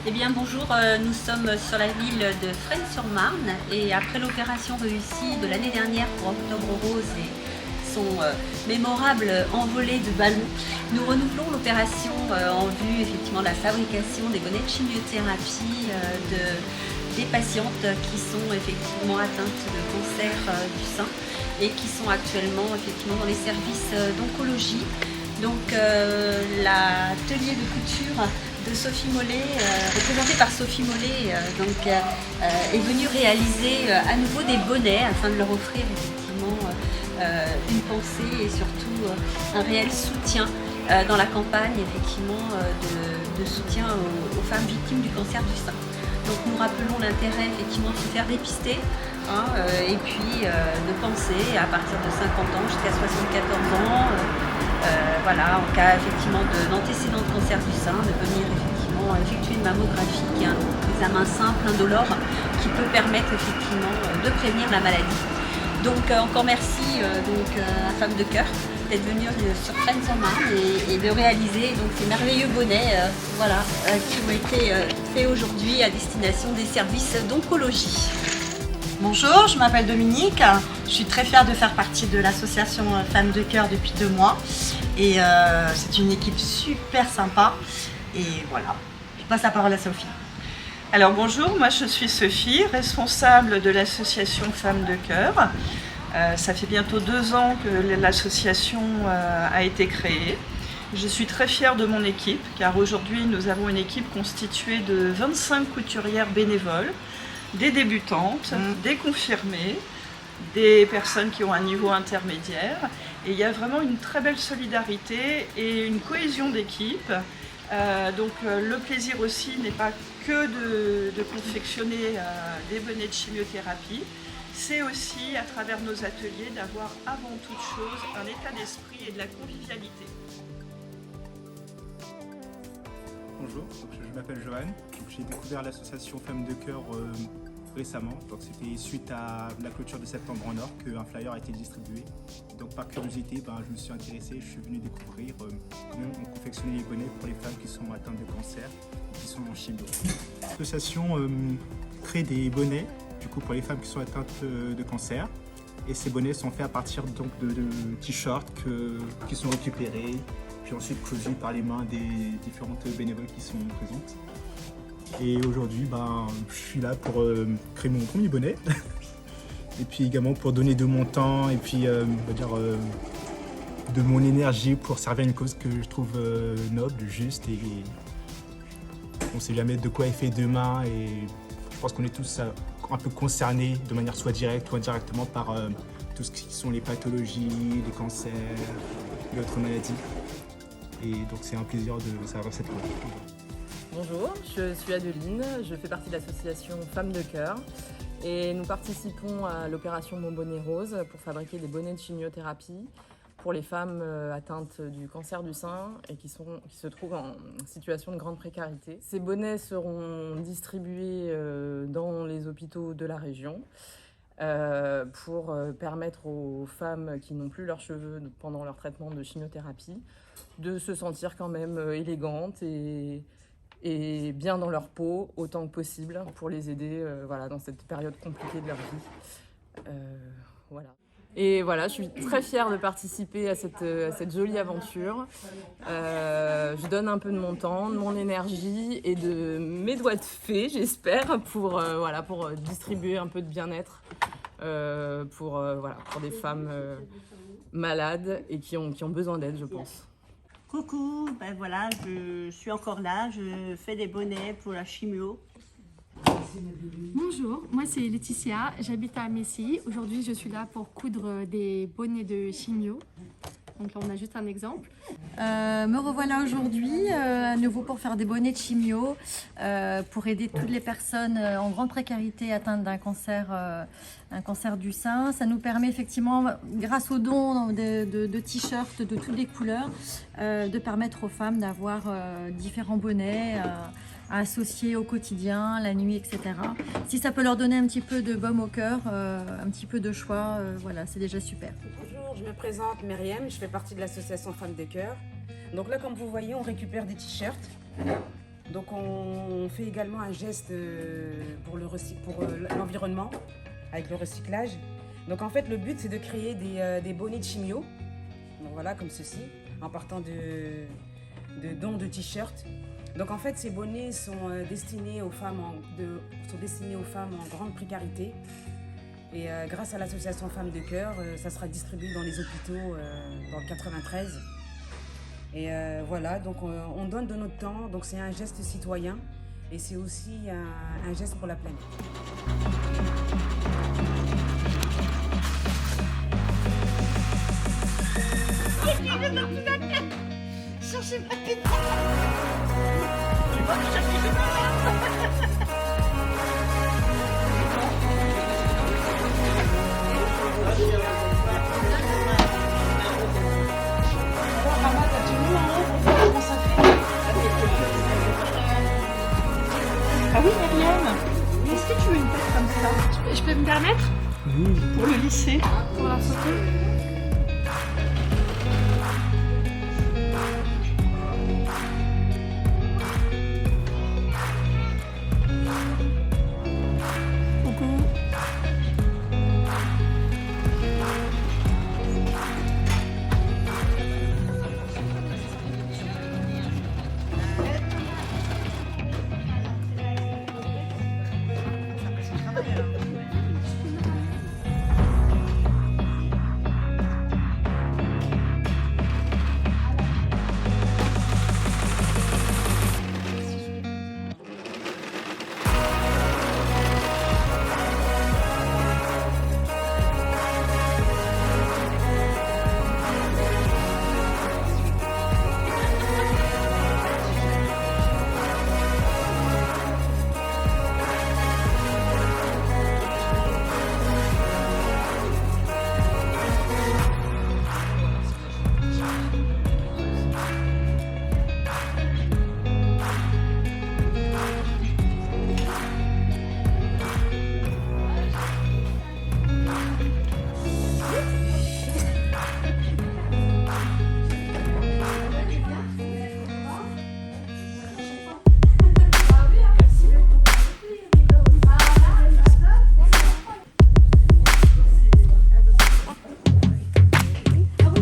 Eh bien bonjour, nous sommes sur la ville de Fresnes-sur-Marne et après l'opération réussie de l'année dernière pour Octobre Rose et son mémorable envolée de ballons, nous renouvelons l'opération en vue effectivement de la fabrication des bonnets de chimiothérapie des patientes qui sont effectivement atteintes de cancer du sein et qui sont actuellement effectivement dans les services d'oncologie. Donc l'atelier de couture de Sophie Mollet, représenté par Sophie Mollet, est venu réaliser à nouveau des bonnets afin de leur offrir effectivement une pensée et surtout un réel soutien dans la campagne effectivement de soutien aux femmes victimes du cancer du sein. Donc nous rappelons l'intérêt effectivement de se faire dépister et puis de penser à partir de 50 ans jusqu'à 74 ans. Voilà, en cas effectivement d'antécédents de cancer du sein, de venir effectivement effectuer une mammographie qui est un examen simple, indolore, qui peut permettre effectivement de prévenir la maladie. Donc encore merci à Femmes de Cœur d'être venue sur Fresnes-sur-Marne et de réaliser donc, ces merveilleux bonnets qui ont été faits aujourd'hui à destination des services d'oncologie. Bonjour, je m'appelle Dominique, je suis très fière de faire partie de l'association Femmes de Cœur depuis 2 mois et c'est une équipe super sympa et voilà, je passe la parole à Sophie. Alors bonjour, moi je suis Sophie, responsable de l'association Femmes de Cœur. Ça fait bientôt 2 ans que l'association a été créée. Je suis très fière de mon équipe car aujourd'hui nous avons une équipe constituée de 25 couturières bénévoles, des débutantes, des confirmées, des personnes qui ont un niveau intermédiaire. Et il y a vraiment une très belle solidarité et une cohésion d'équipe. Donc le plaisir aussi n'est pas que de confectionner des bonnets de chimiothérapie, c'est aussi à travers nos ateliers d'avoir avant toute chose un état d'esprit et de la convivialité. Bonjour, je m'appelle Johan, j'ai découvert l'association Femmes de Cœur récemment, donc c'était suite à la clôture de Septembre en Or qu'un flyer a été distribué. Donc par curiosité, je me suis intéressé, je suis venu découvrir comment on confectionnait les bonnets pour les femmes qui sont atteintes de cancer, qui sont en chimio. L'association crée des bonnets du coup, pour les femmes qui sont atteintes de cancer et ces bonnets sont faits à partir donc, de t-shirts qui sont récupérés puis ensuite cousus par les mains des différentes bénévoles qui sont présentes. Et aujourd'hui, je suis là pour créer mon premier bonnet et puis également pour donner de mon temps et puis de mon énergie pour servir à une cause que je trouve noble, juste et on ne sait jamais de quoi est fait demain et je pense qu'on est tous un peu concernés de manière soit directe ou indirectement par tout ce qui sont les pathologies, les cancers et autres maladies. Et donc c'est un plaisir de servir cette cause. Bonjour, je suis Adeline, je fais partie de l'association Femmes de Cœur et nous participons à l'opération Mon Bonnet Rose pour fabriquer des bonnets de chimiothérapie pour les femmes atteintes du cancer du sein et qui se trouvent en situation de grande précarité. Ces bonnets seront distribués dans les hôpitaux de la région pour permettre aux femmes qui n'ont plus leurs cheveux pendant leur traitement de chimiothérapie de se sentir quand même élégantes et bien dans leur peau autant que possible pour les aider dans cette période compliquée de leur vie. Et voilà, je suis très fière de participer à cette jolie aventure. Je donne un peu de mon temps, de mon énergie et de mes doigts de fée, j'espère, pour distribuer un peu de bien-être pour des femmes malades et qui ont besoin d'aide, je pense. Coucou, je suis encore là, je fais des bonnets pour la chimio. Bonjour, moi c'est Laetitia, j'habite à Messy. Aujourd'hui je suis là pour coudre des bonnets de chimio. Donc là on a juste un exemple. Me revoilà aujourd'hui à nouveau pour faire des bonnets de chimio pour aider toutes les personnes en grande précarité atteintes d'un cancer du sein. Ça nous permet effectivement, grâce aux dons de t-shirts de toutes les couleurs, de permettre aux femmes d'avoir différents bonnets à associer au quotidien, la nuit, etc. Si ça peut leur donner un petit peu de baume au cœur, un petit peu de choix, c'est déjà super. Bonjour, je me présente Myriam, je fais partie de l'association Femmes de Cœur. Donc là, comme vous voyez, on récupère des t-shirts Donc on fait également un geste pour l'environnement avec le recyclage. Donc en fait le but c'est de créer des bonnets de chimio, donc voilà comme ceci, en partant de dons de t-shirts. Donc en fait ces bonnets sont destinés aux femmes en grande précarité. Et grâce à l'association Femmes de Cœur, ça sera distribué dans les hôpitaux dans le 93. Et voilà, donc on donne de notre temps, donc c'est un geste citoyen et c'est aussi un geste pour la planète. Ah oui, Myriam, est-ce que tu veux une tête comme ça? Je peux me permettre? Pour le lycée. Pour la photo?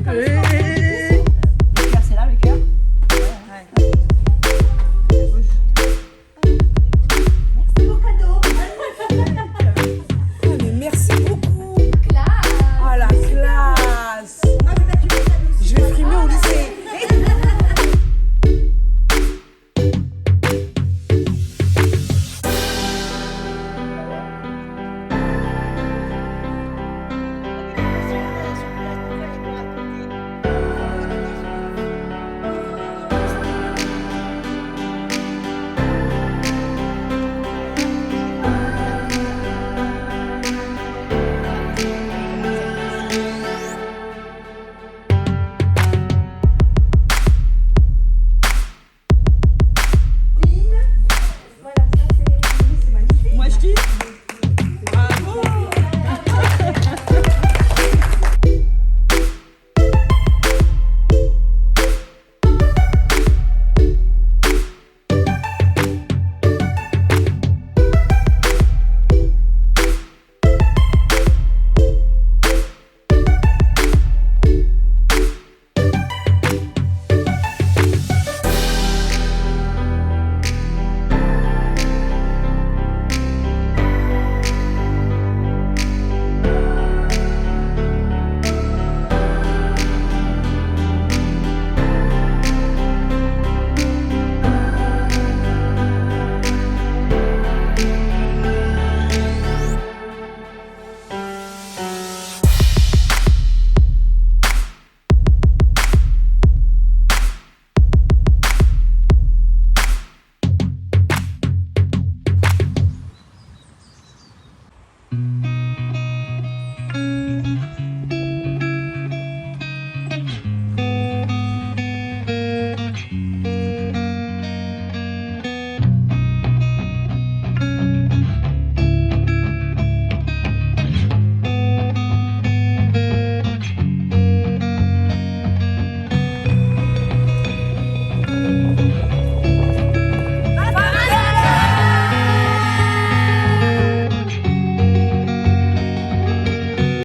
Oui.